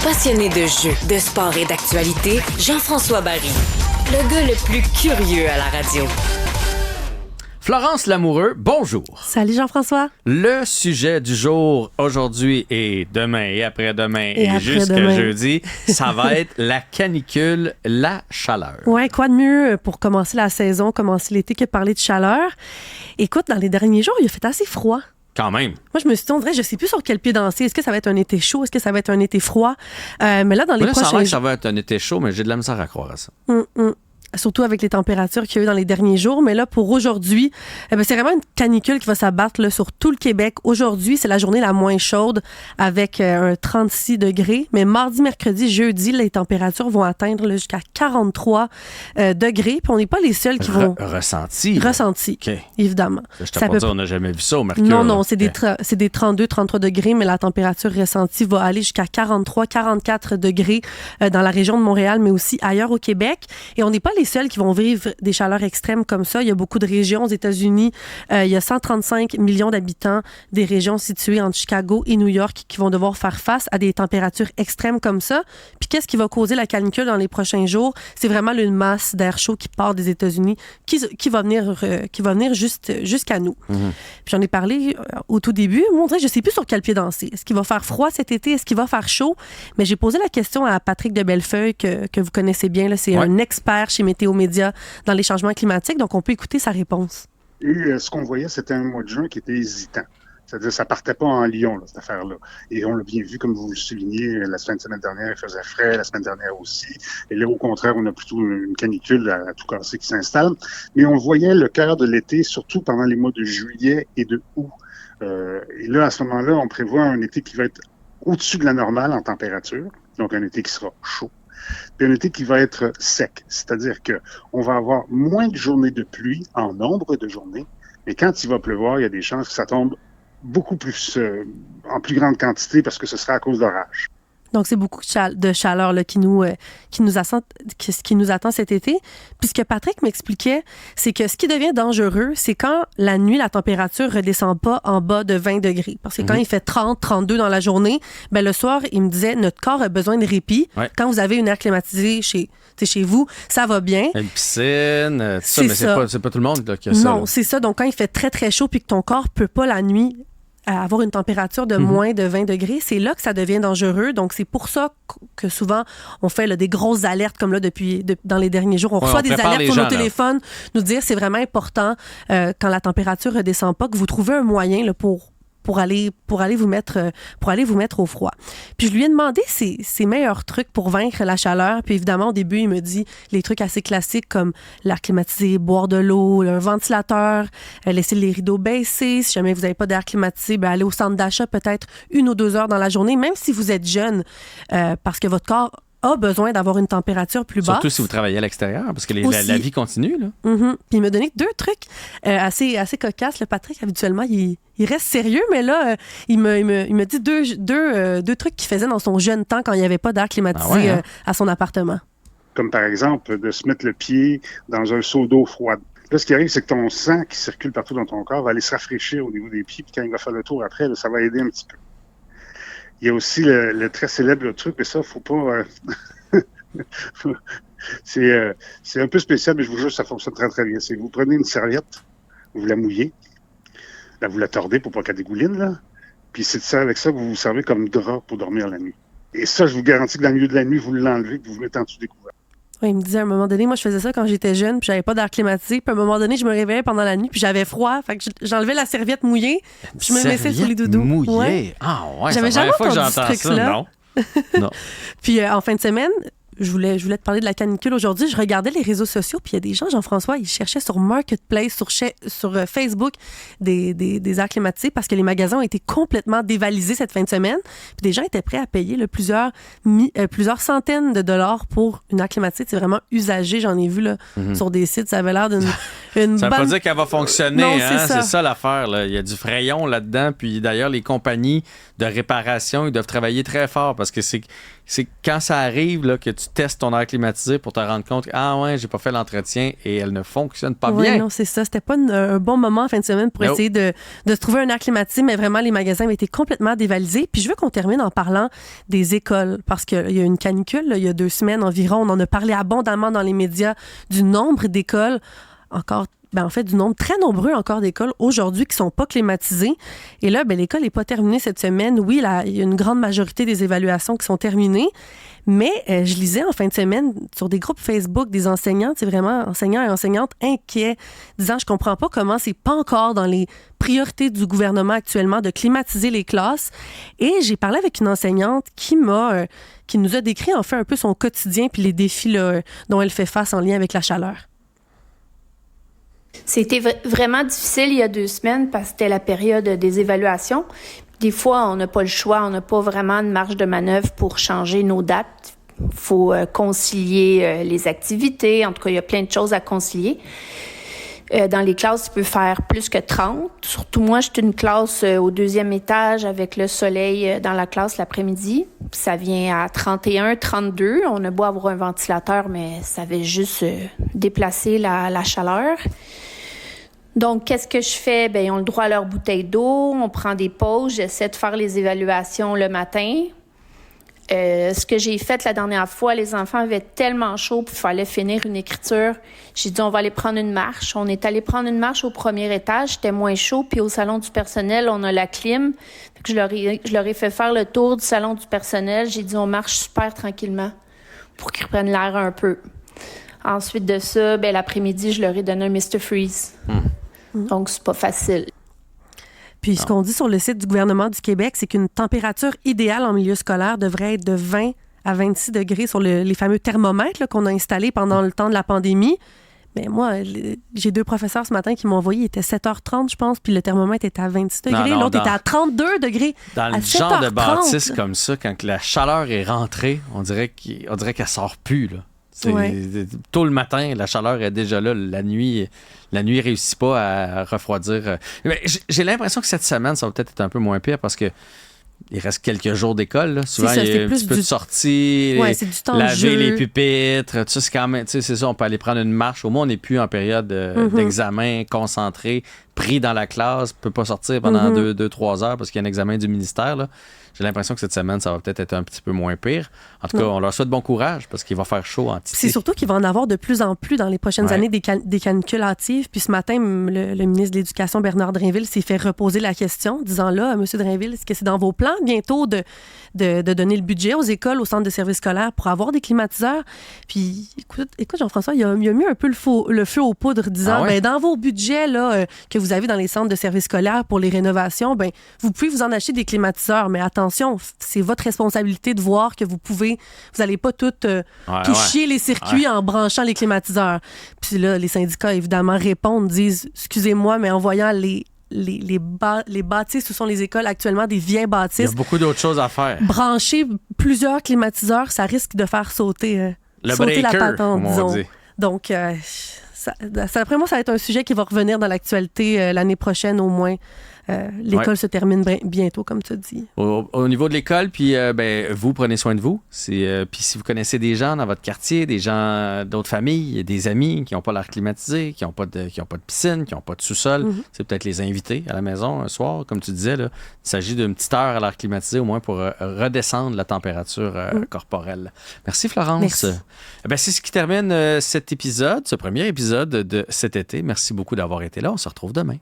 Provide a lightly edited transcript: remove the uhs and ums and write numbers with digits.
Passionné de jeux, de sport et d'actualité, Jean-François Barry. Le gars le plus curieux à la radio. Florence Lamoureux, bonjour. Salut Jean-François. Le sujet du jour aujourd'hui et demain et après-demain et jusqu'à jeudi, ça va être la canicule, la chaleur. Ouais, quoi de mieux pour commencer la saison, commencer l'été que de parler de chaleur? Écoute, dans les derniers jours, il a fait assez froid. Quand même. Moi, je me suis dit, on dirait, je sais plus sur quel pied danser. Est-ce que ça va être un été chaud? Est-ce que ça va être un été froid? Mais là, dans les prochains jours... Ça va être un été chaud, mais j'ai de la misère à croire à ça. Surtout avec les températures qu'il y a eu dans les derniers jours. Mais là, pour aujourd'hui, c'est vraiment une canicule qui va s'abattre là, sur tout le Québec. Aujourd'hui, c'est la journée la moins chaude avec un 36 degrés. Mais mardi, mercredi, jeudi, les températures vont atteindre là, jusqu'à 43 degrés. Puis on n'est pas les seuls qui vont... Ressentis, okay. Évidemment. Je t'ai pas dit, on n'a jamais vu ça au mercure. Non, c'est des 32-33 degrés, mais la température ressentie va aller jusqu'à 43-44 degrés dans la région de Montréal, mais aussi ailleurs au Québec. Et on n'est pas les seuls qui vont vivre des chaleurs extrêmes comme ça. Il y a beaucoup de régions aux États-Unis. Il y a 135 millions d'habitants des régions situées entre Chicago et New York qui vont devoir faire face à des températures extrêmes comme ça. Puis qu'est-ce qui va causer la canicule dans les prochains jours? C'est vraiment une masse d'air chaud qui part des États-Unis qui va venir jusqu'à nous. Puis j'en ai parlé au tout début. Moi, on dirait, je sais plus sur quel pied danser. Est-ce qu'il va faire froid cet été? Est-ce qu'il va faire chaud? Mais j'ai posé la question à Patrick de Bellefeuille que vous connaissez bien. Là. C'est un expert chez Météo Média dans les changements climatiques, donc on peut écouter sa réponse. Et ce qu'on voyait, c'était un mois de juin qui était hésitant. C'est-à-dire, ça partait pas en lion, là, cette affaire-là. Et on l'a bien vu, comme vous le soulignez, la semaine dernière, il faisait frais, la semaine dernière aussi. Et là, au contraire, on a plutôt une canicule à tout casser qui s'installe. Mais on voyait le cœur de l'été, surtout pendant les mois de juillet et de août. Et là, à ce moment-là, on prévoit un été qui va être au-dessus de la normale en température. Donc, un été qui sera chaud. Puis un été qui va être sec, c'est-à-dire que on va avoir moins de journées de pluie en nombre de journées, mais quand il va pleuvoir, il y a des chances que ça tombe beaucoup plus, en plus grande quantité parce que ce sera à cause d'orages. Donc, c'est beaucoup de chaleur là, qui nous attend cet été. Puis ce que Patrick m'expliquait, c'est que ce qui devient dangereux, c'est quand la nuit, la température redescend pas en bas de 20 degrés. Parce que quand il fait 30, 32 dans la journée, ben le soir, il me disait, notre corps a besoin de répit. Ouais. Quand vous avez une air climatisée chez vous, ça va bien. Une piscine, tout ça, mais c'est pas tout le monde là, qui a ça. Non, c'est ça. Donc, quand il fait très, très chaud puis que ton corps peut pas la nuit avoir une température de moins de 20 degrés, c'est là que ça devient dangereux. Donc, c'est pour ça que souvent, on fait là, des grosses alertes comme là dans les derniers jours. On reçoit des alertes sur nos téléphones, nous dire c'est vraiment important quand la température ne redescend pas, que vous trouvez un moyen là, pour aller vous mettre au froid. Puis je lui ai demandé ses meilleurs trucs pour vaincre la chaleur. Puis évidemment, au début, il me dit les trucs assez classiques comme l'air climatisé, boire de l'eau, un ventilateur, laisser les rideaux baisser. Si jamais vous n'avez pas d'air climatisé, ben aller au centre d'achat peut-être 1 ou 2 heures dans la journée, même si vous êtes jeune, parce que votre corps a besoin d'avoir une température plus basse. Surtout si vous travaillez à l'extérieur, parce que la vie continue. Là. Puis il m'a donné 2 trucs assez cocasses. Le Patrick, habituellement, il reste sérieux, mais là, il m'a dit deux trucs qu'il faisait dans son jeune temps quand il n'y avait pas d'air climatisé à son appartement. Comme par exemple, de se mettre le pied dans un seau d'eau froide. Là, ce qui arrive, c'est que ton sang qui circule partout dans ton corps va aller se rafraîchir au niveau des pieds, puis quand il va faire le tour après, là, ça va aider un petit peu. Il y a aussi le très célèbre truc, mais ça, faut pas... c'est un peu spécial, mais je vous jure, ça fonctionne très, très bien. C'est que vous prenez une serviette, vous la mouillez, là, vous la tordez pour pas qu'elle dégouline, là, puis c'est ça, avec ça, vous vous servez comme drap pour dormir la nuit. Et ça, je vous garantis que dans le milieu de la nuit, vous l'enlevez, que vous vous mettez en dessous des couverts. Oui, il me disait à un moment donné, moi je faisais ça quand j'étais jeune, puis j'avais pas d'air climatisé, puis à un moment donné, je me réveillais pendant la nuit, puis j'avais froid, fait que j'enlevais la serviette mouillée, puis je me mettais sur les doudous. Mouillée? Ouais. Ah ouais, j'avais jamais entendu ce truc-là. Non. Non. Puis en fin de semaine, je voulais te parler de la canicule aujourd'hui. Je regardais les réseaux sociaux, puis il y a des gens, Jean-François, ils cherchaient sur Marketplace, sur Facebook, des airs climatisés parce que les magasins ont été complètement dévalisés cette fin de semaine. Puis des gens étaient prêts à payer plusieurs centaines de dollars pour une air climatisée. C'est vraiment usagé. J'en ai vu là, sur des sites. Ça avait l'air d'une ça veut pas dire qu'elle va fonctionner. Non, c'est ça l'affaire. Là. Il y a du frayon là-dedans. Puis d'ailleurs, les compagnies de réparation, ils doivent travailler très fort parce que c'est quand ça arrive là, que tu tu testes ton air climatisé pour te rendre compte que, ah ouais, j'ai pas fait l'entretien et elle ne fonctionne pas ouais, bien. Non, c'est ça. C'était pas un bon moment en fin de semaine pour essayer de se trouver un air climatisé, mais vraiment, les magasins avaient été complètement dévalisés. Puis je veux qu'on termine en parlant des écoles, parce qu'il y a une canicule, là, il y a 2 semaines environ. On en a parlé abondamment dans les médias du nombre d'écoles encore. En fait, du nombre très nombreux encore d'écoles aujourd'hui qui ne sont pas climatisées. Et là, l'école n'est pas terminée cette semaine. Oui, il y a une grande majorité des évaluations qui sont terminées, mais je lisais en fin de semaine sur des groupes Facebook des enseignantes, c'est vraiment enseignants et enseignantes inquiets, disant « Je comprends pas comment c'est pas encore dans les priorités du gouvernement actuellement de climatiser les classes. » Et j'ai parlé avec une enseignante qui nous a décrit en fait un peu son quotidien puis les défis là, dont elle fait face en lien avec la chaleur. C'était vraiment difficile il y a 2 semaines parce que c'était la période des évaluations. Des fois, on n'a pas le choix, on n'a pas vraiment de marge de manœuvre pour changer nos dates. Il faut concilier les activités. En tout cas, il y a plein de choses à concilier. Dans les classes, tu peux faire plus que 30. Surtout moi, j'étais une classe au 2e étage avec le soleil dans la classe l'après-midi. Ça vient à 31, 32. On a beau avoir un ventilateur, mais ça va juste déplacer la chaleur. Donc, qu'est-ce que je fais? Ils ont le droit à leur bouteille d'eau. On prend des pauses. J'essaie de faire les évaluations le matin. Ce que j'ai fait la dernière fois, les enfants avaient tellement chaud qu'il fallait finir une écriture. J'ai dit, on va aller prendre une marche. On est allé prendre une marche au 1er étage. C'était moins chaud. Puis au salon du personnel, on a la clim. Fait que je leur ai fait faire le tour du salon du personnel. J'ai dit, on marche super tranquillement pour qu'ils prennent l'air un peu. Ensuite de ça, l'après-midi, je leur ai donné un Mr. Freeze. Donc, c'est pas facile. Puis, ce qu'on dit sur le site du gouvernement du Québec, c'est qu'une température idéale en milieu scolaire devrait être de 20 à 26 degrés sur les fameux thermomètres là, qu'on a installés pendant le temps de la pandémie. Mais moi, j'ai 2 professeurs ce matin qui m'ont envoyé, il était 7h30, je pense, puis le thermomètre était à 26 degrés. L'autre était à 32 degrés. Dans le genre de bâtisse comme ça, quand la chaleur est rentrée, on dirait qu'elle sort plus, là. Tôt le matin, la chaleur est déjà là. La nuit réussit pas à refroidir. Mais j'ai l'impression que cette semaine, ça va peut-être être un peu moins pire parce que il reste quelques jours d'école. Là. Souvent, il y a un petit peu de sortie, c'est du temps laver de jeu. les pupitres. Tout ça, c'est quand même, c'est ça, on peut aller prendre une marche. Au moins, on n'est plus en période d'examen, concentré, pris dans la classe, on peut pas sortir pendant 2-3 heures parce qu'il y a un examen du ministère. Là. J'ai l'impression que cette semaine, ça va peut-être être un petit peu moins pire. En tout cas, on leur souhaite bon courage parce qu'il va faire chaud en Titi. C'est surtout qu'il va en avoir de plus en plus dans les prochaines années des canicules hâtives. Puis ce matin, le ministre de l'Éducation, Bernard Drinville, s'est fait reposer la question, disant là, M. Drinville, est-ce que c'est dans vos plans bientôt de donner le budget aux écoles, aux centres de services scolaires pour avoir des climatiseurs? Puis écoute Jean-François, il a mis un peu le feu aux poudres, disant dans vos budgets là, que vous avez dans les centres de services scolaires pour les rénovations, vous pouvez vous en acheter des climatiseurs, mais attention, c'est votre responsabilité de voir que vous n'allez pas tout chier les circuits en branchant les climatiseurs. Puis là, les syndicats, évidemment, répondent, disent, excusez-moi, mais en voyant les bâtisses où sont les écoles actuellement, des vieilles bâtisses. Il y a beaucoup d'autres choses à faire. Brancher plusieurs climatiseurs, ça risque de faire sauter la patente, disons. Dit. Donc, après moi, ça va être un sujet qui va revenir dans l'actualité l'année prochaine au moins. L'école se termine bientôt, comme tu as dit. Au niveau de l'école, puis vous, prenez soin de vous. Puis si vous connaissez des gens dans votre quartier, des gens d'autres familles, des amis qui n'ont pas l'air climatisé, qui n'ont pas de piscine, qui n'ont pas de sous-sol, c'est peut-être les inviter à la maison un soir, comme tu disais. Là. Il s'agit d'une petite heure à l'air climatisé, au moins pour redescendre la température corporelle. Merci, Florence. Merci. C'est ce qui termine cet épisode, ce premier épisode de cet été. Merci beaucoup d'avoir été là. On se retrouve demain.